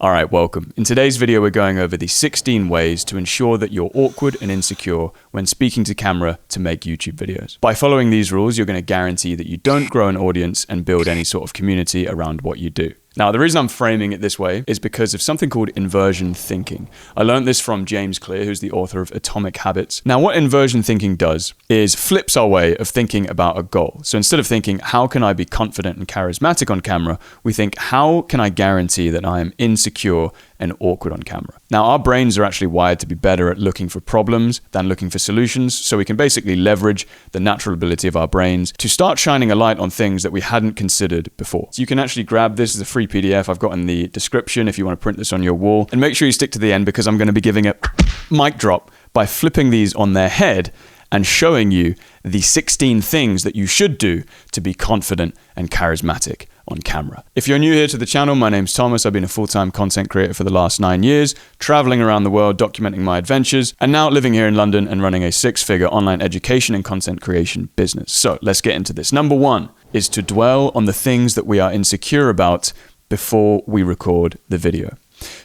All right, welcome. In today's video, we're going over the 16 ways to ensure that you're awkward and insecure when speaking to camera to make YouTube videos. By following these rules, you're going to guarantee that you don't grow an audience and build any sort of community around what you do. Now, the reason I'm framing it this way is because of something called inversion thinking. I learned this from James Clear, who's the author of Atomic Habits. Now, what inversion thinking does is flips our way of thinking about a goal. So instead of thinking, how can I be confident and charismatic on camera, we think, how can I guarantee that I am insecure and awkward on camera? Now, our brains are actually wired to be better at looking for problems than looking for solutions, so we can basically leverage the natural ability of our brains to start shining a light on things that we hadn't considered before. So you can actually grab this as a free PDF I've got in the description if you want to print this on your wall, and make sure you stick to the end because I'm going to be giving a mic drop by flipping these on their head and showing you the 16 things that you should do to be confident and charismatic on camera. If you're new here to the channel, my name's Thomas. I've been a full-time content creator for the last 9 years, traveling around the world, documenting my adventures, and now living here in London and running a 6-figure online education and content creation business. So let's get into this. Number 1 is to dwell on the things that we are insecure about before we record the video.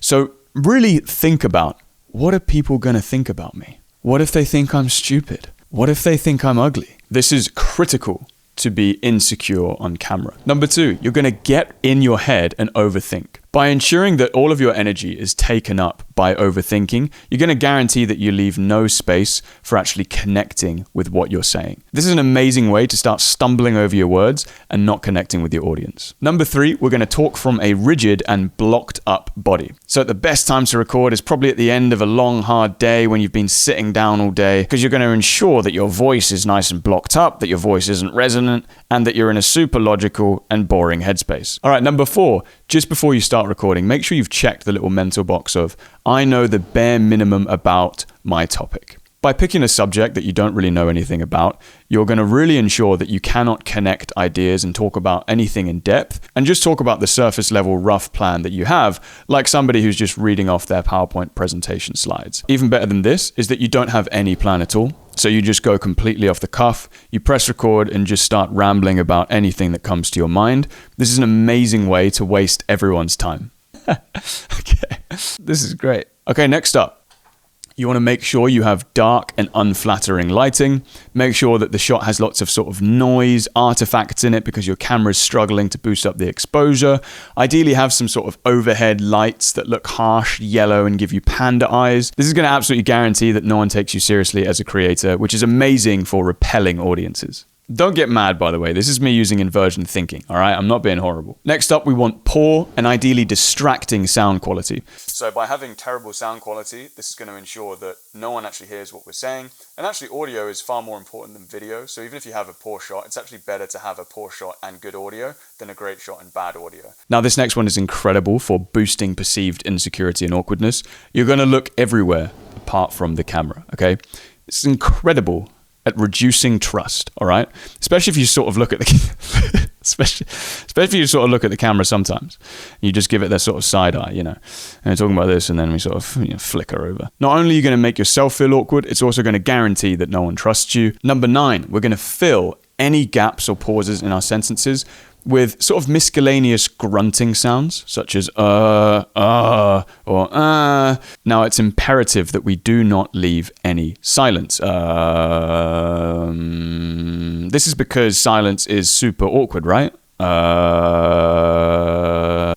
So really think about, what are people going to think about me? What if they think I'm stupid? What if they think I'm ugly? This is critical to be insecure on camera. Number 2, you're going to get in your head and overthink. By ensuring that all of your energy is taken up by overthinking, you're going to guarantee that you leave no space for actually connecting with what you're saying. This is an amazing way to start stumbling over your words and not connecting with your audience. Number 3, we're going to talk from a rigid and blocked up body. So the best time to record is probably at the end of a long, hard day when you've been sitting down all day, because you're going to ensure that your voice is nice and blocked up, that your voice isn't resonant, and that you're in a super logical and boring headspace. All right, number 4, just before you start recording, make sure you've checked the little mental box of, I know the bare minimum about my topic. By picking a subject that you don't really know anything about, you're going to really ensure that you cannot connect ideas and talk about anything in depth, and just talk about the surface level rough plan that you have, like somebody who's just reading off their PowerPoint presentation slides. Even better than this is that you don't have any plan at all. So you just go completely off the cuff, you press record and just start rambling about anything that comes to your mind. This is an amazing way to waste everyone's time. Okay, this is great. Okay, next up. You want to make sure you have dark and unflattering lighting. Make sure that the shot has lots of sort of noise, artifacts in it because your camera is struggling to boost up the exposure. Ideally have some sort of overhead lights that look harsh, yellow, and give you panda eyes. This is going to absolutely guarantee that no one takes you seriously as a creator, which is amazing for repelling audiences. Don't get mad, by the way. This is me using inversion thinking, all right? I'm not being horrible. Next up, we want poor and ideally distracting sound quality. So by having terrible sound quality, this is going to ensure that no one actually hears what we're saying. And actually, audio is far more important than video. So even if you have a poor shot, it's actually better to have a poor shot and good audio than a great shot and bad audio. Now, this next one is incredible for boosting perceived insecurity and awkwardness. You're going to look everywhere apart from the camera, okay? It's incredible at reducing trust, all right? Especially if you sort of look at the especially if you sort of look at the camera sometimes. You just give it that sort of side eye, you know. And we're talking about this, and then we sort of flicker over. Not only are you going to make yourself feel awkward, it's also going to guarantee that no one trusts you. Number 9, we're going to fill any gaps or pauses in our sentences with sort of miscellaneous grunting sounds, such as or Now, it's imperative that we do not leave any silence. This is because silence is super awkward, right?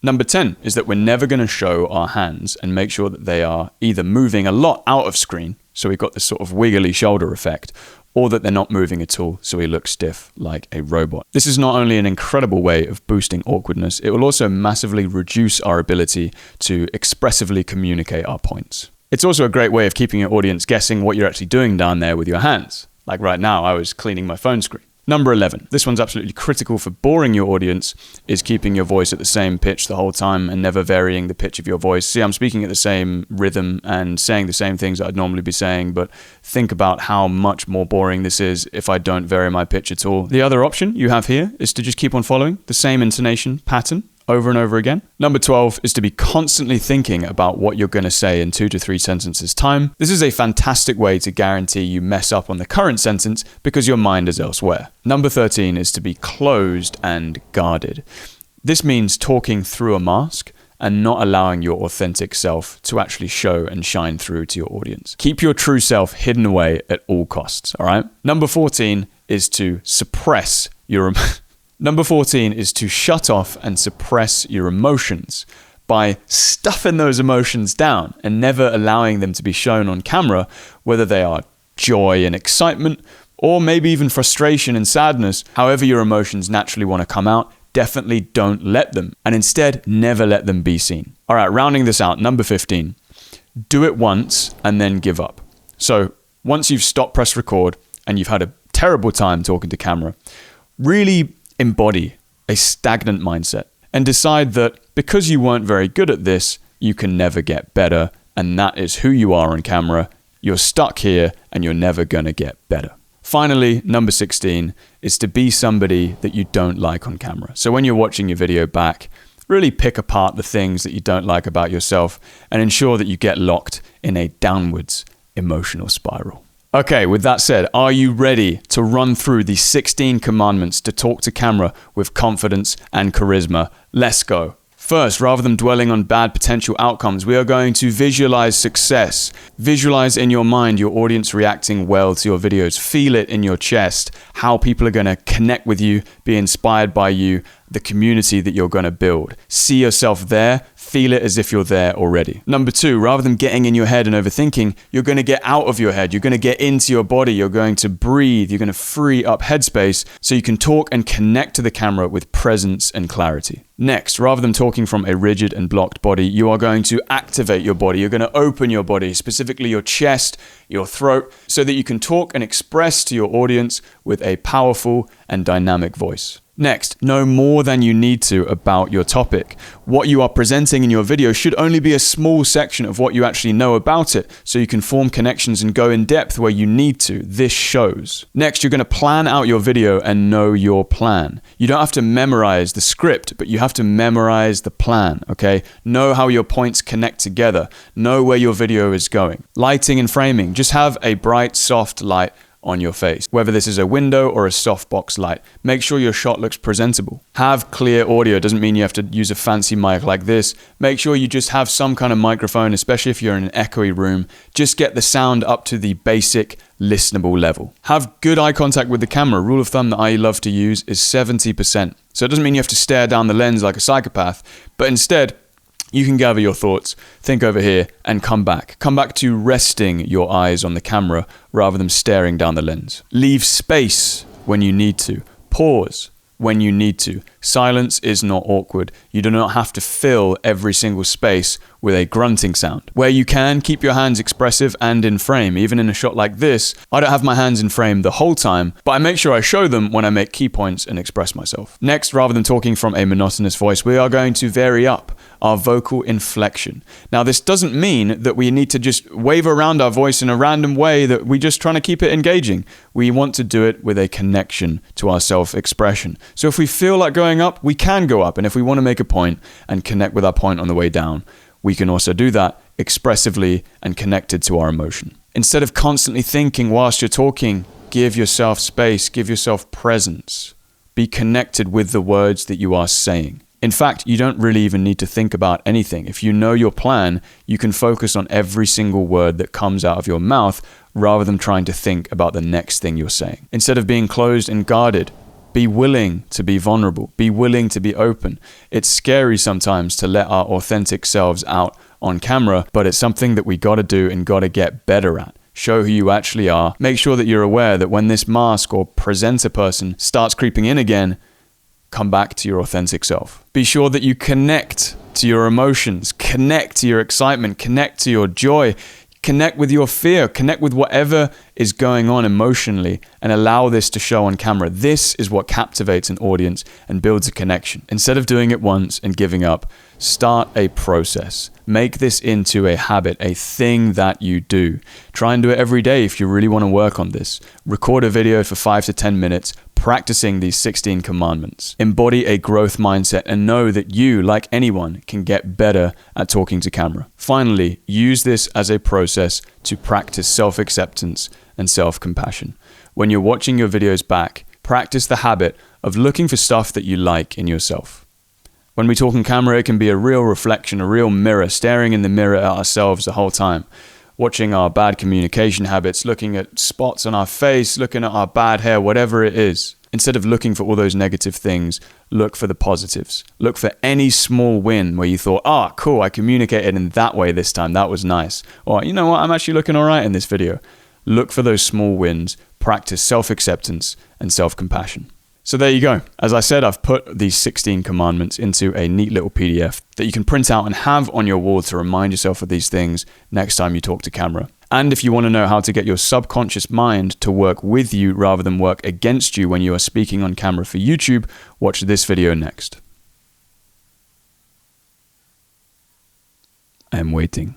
Number 10 is that we're never going to show our hands and make sure that they are either moving a lot out of screen, so we've got this sort of wiggly shoulder effect, or that they're not moving at all, so we look stiff like a robot. This is not only an incredible way of boosting awkwardness, it will also massively reduce our ability to expressively communicate our points. It's also a great way of keeping your audience guessing what you're actually doing down there with your hands. Like right now, I was cleaning my phone screen. Number 11, this one's absolutely critical for boring your audience, is keeping your voice at the same pitch the whole time and never varying the pitch of your voice. See, I'm speaking at the same rhythm and saying the same things I'd normally be saying, but think about how much more boring this is if I don't vary my pitch at all. The other option you have here is to just keep on following the same intonation pattern over and over again. Number 12 is to be constantly thinking about what you're going to say in 2 to 3 sentences time. This is a fantastic way to guarantee you mess up on the current sentence because your mind is elsewhere. Number 13 is to be closed and guarded. This means talking through a mask and not allowing your authentic self to actually show and shine through to your audience. Keep your true self hidden away at all costs, all right? Number 14 is to suppress your... Number 14 is to shut off and suppress your emotions by stuffing those emotions down and never allowing them to be shown on camera, whether they are joy and excitement, or maybe even frustration and sadness. However your emotions naturally want to come out, definitely don't let them, and instead never let them be seen. All right, rounding this out, number 15, do it once and then give up. So once you've stopped press record and you've had a terrible time talking to camera, really embody a stagnant mindset and decide that because you weren't very good at this, you can never get better, and that is who you are on camera. You're stuck here and you're never gonna get better. Finally, number 16 is to be somebody that you don't like on camera. So when you're watching your video back, really pick apart the things that you don't like about yourself and ensure that you get locked in a downwards emotional spiral. Okay, with that said, are you ready to run through the 16 commandments to talk to camera with confidence and charisma? Let's go. First, rather than dwelling on bad potential outcomes, we are going to visualize success. Visualize in your mind your audience reacting well to your videos. Feel it in your chest, how people are going to connect with you, be inspired by you, the community that you're going to build. See yourself there. Feel it as if you're there already. Number 2, rather than getting in your head and overthinking, you're going to get out of your head. You're going to get into your body. You're going to breathe. You're going to free up headspace so you can talk and connect to the camera with presence and clarity. Next, rather than talking from a rigid and blocked body, you are going to activate your body. You're going to open your body, specifically your chest, your throat, so that you can talk and express to your audience with a powerful and dynamic voice. Next, know more than you need to about your topic. What you are presenting in your video should only be a small section of what you actually know about it, so you can form connections and go in depth where you need to. This shows. Next, you're going to plan out your video and know your plan. You don't have to memorize the script, but you have to memorize the plan, okay? Know how your points connect together. Know where your video is going. Lighting and framing. Just have a bright, soft light on your face. Whether this is a window or a softbox light, make sure your shot looks presentable. Have clear audio. Doesn't mean you have to use a fancy mic like this. Make sure you just have some kind of microphone, especially if you're in an echoey room. Just get the sound up to the basic listenable level. Have good eye contact with the camera. Rule of thumb that I love to use is 70%. So it doesn't mean you have to stare down the lens like a psychopath, but instead, you can gather your thoughts, think over here, and come back. Come back to resting your eyes on the camera rather than staring down the lens. Leave space when you need to. Pause when you need to. Silence is not awkward. You do not have to fill every single space with a grunting sound. Where you can, keep your hands expressive and in frame. Even in a shot like this, I don't have my hands in frame the whole time, but I make sure I show them when I make key points and express myself. Next, rather than talking from a monotonous voice, we are going to vary up our vocal inflection. Now, this doesn't mean that we need to just wave around our voice in a random way, that we're just trying to keep it engaging. We want to do it with a connection to our self-expression. So if we feel like going up, we can go up. And if we want to make a point and connect with our point on the way down, we can also do that expressively and connected to our emotion. Instead of constantly thinking whilst you're talking, give yourself space, give yourself presence. Be connected with the words that you are saying. In fact, you don't really even need to think about anything. If you know your plan, you can focus on every single word that comes out of your mouth rather than trying to think about the next thing you're saying. Instead of being closed and guarded, be willing to be vulnerable. Be willing to be open. It's scary sometimes to let our authentic selves out on camera, but it's something that we gotta do and gotta get better at. Show who you actually are. Make sure that you're aware that when this mask or presenter person starts creeping in again, come back to your authentic self. Be sure that you connect to your emotions, connect to your excitement, connect to your joy, connect with your fear, connect with whatever is going on emotionally, and allow this to show on camera. This is what captivates an audience and builds a connection. Instead of doing it once and giving up, start a process. Make this into a habit, a thing that you do. Try and do it every day if you really want to work on this. Record a video for 5 to 10 minutes, practicing these 16 commandments. Embody a growth mindset and know that you, like anyone, can get better at talking to camera. Finally, use this as a process to practice self-acceptance and self-compassion. When you're watching your videos back, practice the habit of looking for stuff that you like in yourself. When we talk on camera, it can be a real reflection, a real mirror, staring in the mirror at ourselves the whole time, watching our bad communication habits, looking at spots on our face, looking at our bad hair, whatever it is. Instead of looking for all those negative things, look for the positives. Look for any small win where you thought, cool, I communicated in that way this time. That was nice. Or, you know what, I'm actually looking all right in this video. Look for those small wins, practice self-acceptance and self-compassion. So there you go. As I said, I've put these 16 commandments into a neat little PDF that you can print out and have on your wall to remind yourself of these things next time you talk to camera. And if you want to know how to get your subconscious mind to work with you rather than work against you when you are speaking on camera for YouTube, watch this video next. I am waiting.